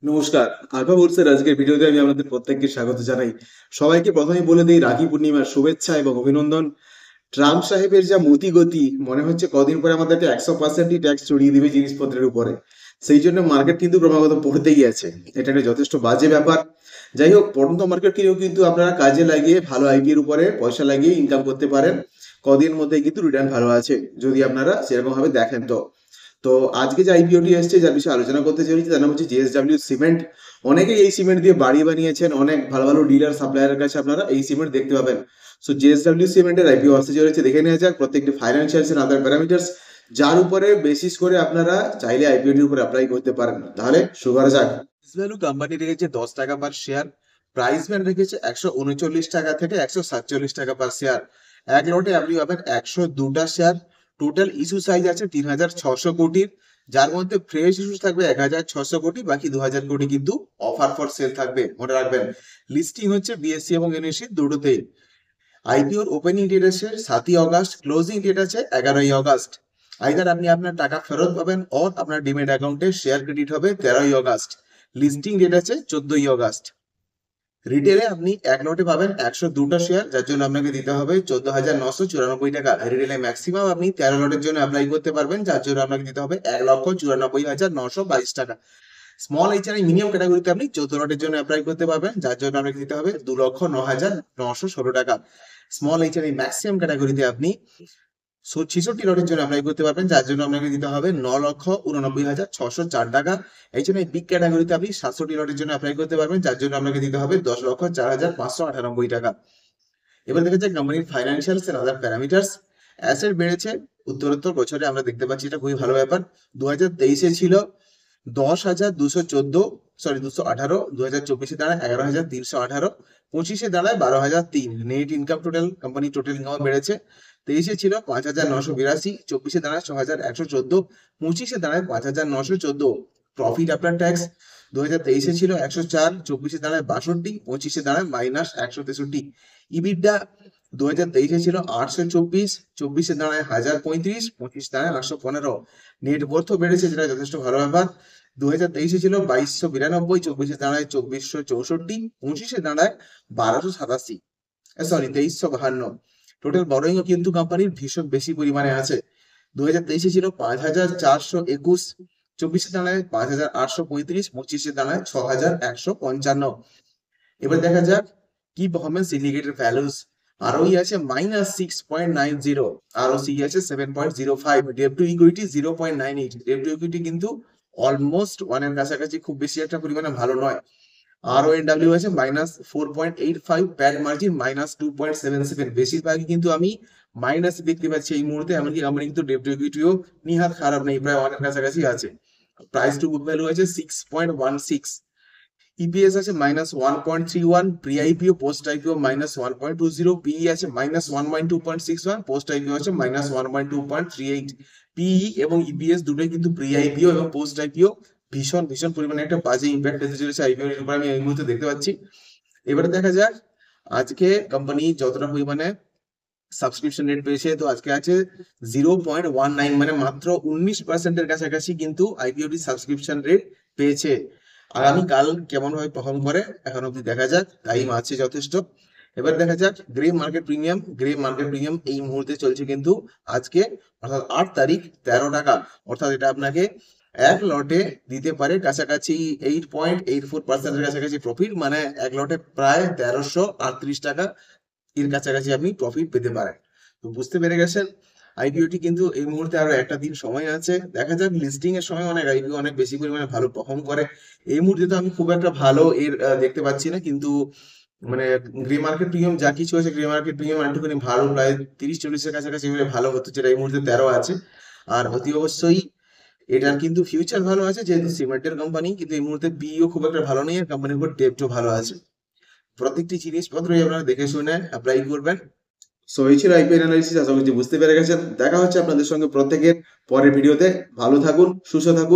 নমস্কার। আলফা বুলসের আজকের ভিডিওতে আমি আপনাদের প্রত্যেককে স্বাগত জানাই। সবাইকে প্রথমেই বলে দিই রাখি পূর্ণিমার শুভেচ্ছা এবং অভিনন্দন। ট্রাম্প সাহেবের যা মতিগতি, মনে হচ্ছে কদিন পরে আমাদেরকে 100%ই ট্যাক্স চড়িয়ে দিবে জিনিসপত্রের উপরে। সেই জন্য মার্কেট কিন্তু ক্রমাগত পড়তেই আছে। এটা একটা যথেষ্ট বাজে ব্যাপার। যাই হোক, পড়ন্ত মার্কেটকেও কিন্তু আপনারা কাজে লাগিয়ে ভালো আইডিয়ার উপরে পয়সা লাগিয়ে ইনকাম করতে পারেন। কদিনের মধ্যে কিন্তু রিটার্ন ভালো আছে, যদি আপনারা সেরকম ভাবে দেখেন। তো তো আজকে যে আইপিওটি এসছে, যার বিষয়ে আলোচনা করতে চলেছি, তার নাম হচ্ছে জেএসডব্লিউ সিমেন্ট। অনেকেই এই সিমেন্ট দিয়ে বাড়ি বানিয়েছেন, অনেক ভালো ভালো ডিলার সাপ্লায়ারের কাছে আপনারা এই সিমেন্ট দেখতে পাবেন। সো জেএসডব্লিউ সিমেন্টের আইপিও আসতে চলেছে, দেখে নেওয়া যাক প্রত্যেকটি ফাইন্যান্সিয়ালস এন্ড আদার প্যারামিটার্স, যার উপরে বেসিস করে আপনারা চাইলে আইপিওটির উপর অ্যাপ্লাই করতে পারেন। তাহলে শুরু করা যাক। ভ্যালু কোম্পানি রেখেছে 10 টাকা পার শেয়ার। প্রাইস ব্যান্ড রেখেছে 139 টাকা থেকে 147 টাকা পার শেয়ার। এক লটে আপনি পাবেন 102টা শেয়ার। টোটাল ইস্যু সাইজ আছে 3600 কোটির, যার মধ্যে ফ্রেশ ইস্যু থাকবে 1600 কোটি, বাকি 2000 কোটি কিন্তু অফার ফর সেল থাকবে, মনে রাখবেন। লিস্টিং হচ্ছে বিএসসি এবং এনএসসি দুটোতেই। আইপিওর ওপেনিং ডেট আছে 7ই অগাস্ট, ক্লোজিং ডেট আছে 11ই অগাস্ট। আইদার আপনি আপনার টাকা ফেরত পাবেন অর আপনার ডিমেট অ্যাকাউন্টে শেয়ার ক্রেডিট হবে 13ই অগাস্ট। লিস্টিং ডেট আছে 14ই অগাস্ট। রিটেলে আপনি এক লটে পাবেন 102টা শেয়ার, যার জন্য আপনাকে দিতে হবে 14,994 টাকা। রিটেলে ম্যাক্সিমাম আপনি 13 লটের জন্য অ্যাপ্লাই করতে পারবেন, যার জন্য আপনাকে দিতে হবে 1,94,922 টাকা। স্মল এইচআরআই মিনিমাম ক্যাটাগরিতে আপনি 14 লটের জন্য অ্যাপ্লাই করতে পারবেন, যার জন্য আপনাকে দিতে হবে 2,09,916 টাকা। স্মল এইচআরআই ম্যাক্সিমাম ক্যাটাগরিতে আপনি 66 লটের জন্য অ্যাপ্লাই করতে পারবেন, যার জন্য আপনাকে দিতে হবে 9,89,604 টাকা। এই জন্য এই বিগ ক্যাটাগরিতে আপনি 67 লটের জন্য অ্যাপ্লাই করতে পারবেন, যার জন্য আপনাকে দিতে হবে 10,04,598 টাকা। এবার দেখা যায় কোম্পানির ফাইন্যান্সিয়ালস এর আদার প্যারামিটার্স। অ্যাসেট বেড়েছে উত্তরোত্তর বছরে, আমরা দেখতে পাচ্ছি, এটা খুবই ভালো ব্যাপার। 2023-এ ছিল 10,214, 218। 2024-এ দাঁড়ায় 11,318। 25-এ দাঁড়ায় 12,003। Net income total, company total income বেড়েছে। 23-এ ছিল 5,982, 24-এ দাঁড়ায় 6,114, 25-এ দাঁড়ায় 5,914। প্রফিট আফটার ট্যাক্স 2023-এ ছিল 104, 24-এ দাঁড়ায় 62, 25-এ দাঁড়ায় -163। ইবিডা 2023-এ ছিল 824, 24-এ দাঁড়ায় 1,035, 25 দাঁড়ায় 815। নেট ওয়ার্থও বেড়েছে, যেটা যথেষ্ট ভালো ব্যাপার। 2023-এ ছিল 2,292, 24-এ দাঁড়ায় 2,464, 25-এ দাঁড়ায় 1,287, 2,352। টোটাল বরোইংও কিন্তু কোম্পানির ভীষণ বেশি পরিমাণে আছে। 2023-এ ছিল 5,421, 24-এ দাঁড়ায় 5,835, 25-এ দাঁড়ায় 6,155। এবার দেখা যাক কি পারফরমেন্স ইন্ডিকেটর ভ্যালুস। আরওই আছে -6.90, আরওসি আছে 7.05, debt to equity 0.98। Debt to equity কিন্তু অলমোস্ট ওয়ানের কাছাকাছি, খুব বেশি একটা পরিমাণে ভালো নয়। RONW আছে -4.85, প্যাড মার্জিন -2.77। বেশিরভাগই কিন্তু আমি মাইনাস দেখতে পাচ্ছি এই মুহূর্তে, এমনকি কোম্পানি কিন্তু ডেট টু ইকুইটিও নিহাত খারাপ নেই, প্রায় ওয়ানের কাছাকাছি আছে। প্রাইস টু বুক ভ্যালু আছে 6.16। ইপিএস আছে -1.31, প্রি আইপিও পোস্ট আইপিও -1.20, পিই আছে -1.2.61, পোস্ট আইপিও আছে -1.2.38। পিই এবং ইপিএস দুটোই কিন্তু প্রি আইপিও এবং পোস্ট আইপিও ভীষণ ভীষণ পরিমাণে একটা বাজে ইম্প্যাক্ট পেতে চলেছে আইপিও এর উপর, আমি এই মুহূর্তে দেখতে পাচ্ছি। এবারে দেখা যাক আজকে কোম্পানি যতটা পরিমাণে সাবস্ক্রিপশন রেট পেয়েছে। তো আজকে আছে 0.19, মানে মাত্র 19%-এর কাছাকাছি কিন্তু আইপিওটি সাবস্ক্রিপশন রেট পেয়েছে। আগামীকাল কেমন ভাবে পারফর্ম করে এখন অব্দি দেখা যাক, টাইম আছে যথেষ্ট। এবার দেখা যাক grey market premium. Grey market premium এই মুহূর্তে চলছে কিন্তু আজকে, অর্থাৎ 8 তারিখ, 13 টাকা। অর্থাৎ এটা আপনাকে এক লটে দিতে পারে কাছাকাছি 8.84%-এর কাছাকাছি প্রফিট, মানে এক লটে প্রায় 1,338 টাকা এর কাছাকাছি আপনি প্রফিট পেতে পারেন। তো বুঝতে পেরে গেছেন আইপিওটি কিন্তু এই মুহূর্তে আরো একটা দিন সময় আছে, দেখা যাক। লিস্টিং এর সময় অনেক আইপিও অনেক বেশি পরিমাণে ভালো পারফর্ম করে। এই মুহূর্তে তো আমি খুব একটা ভালো এর দেখতে পাচ্ছি না, কিন্তু মানে গ্রে মার্কেট প্রিমিয়াম যা কিছু আছে, গ্রে মার্কেট প্রিমিয়াম একটুখানি ভালো, প্রায় 30-40-এর কাছাকাছি হলে ভালো হতো, যেটা এই মুহূর্তে 13 আছে। আর অতি অবশ্যই এটার কিন্তু ফিউচার ভালো আছে, যেহেতু সিমেন্টের কোম্পানি, কিন্তু এই মুহূর্তে পিইও খুব একটা ভালো নেই, আর কোম্পানির উপর ডেপ্টও ভালো আছে। প্রত্যেকটি জিনিসপত্রই আপনারা দেখে শুনে অ্যাপ্লাই করবেন। সো এই ছিল আইপিএল অ্যানালিসিস, আশা করছি বুঝতে পেরে গেছেন। দেখা হচ্ছে আপনাদের সঙ্গে প্রত্যেকের পরের ভিডিওতে। ভালো থাকুন, সুস্থ থাকুন।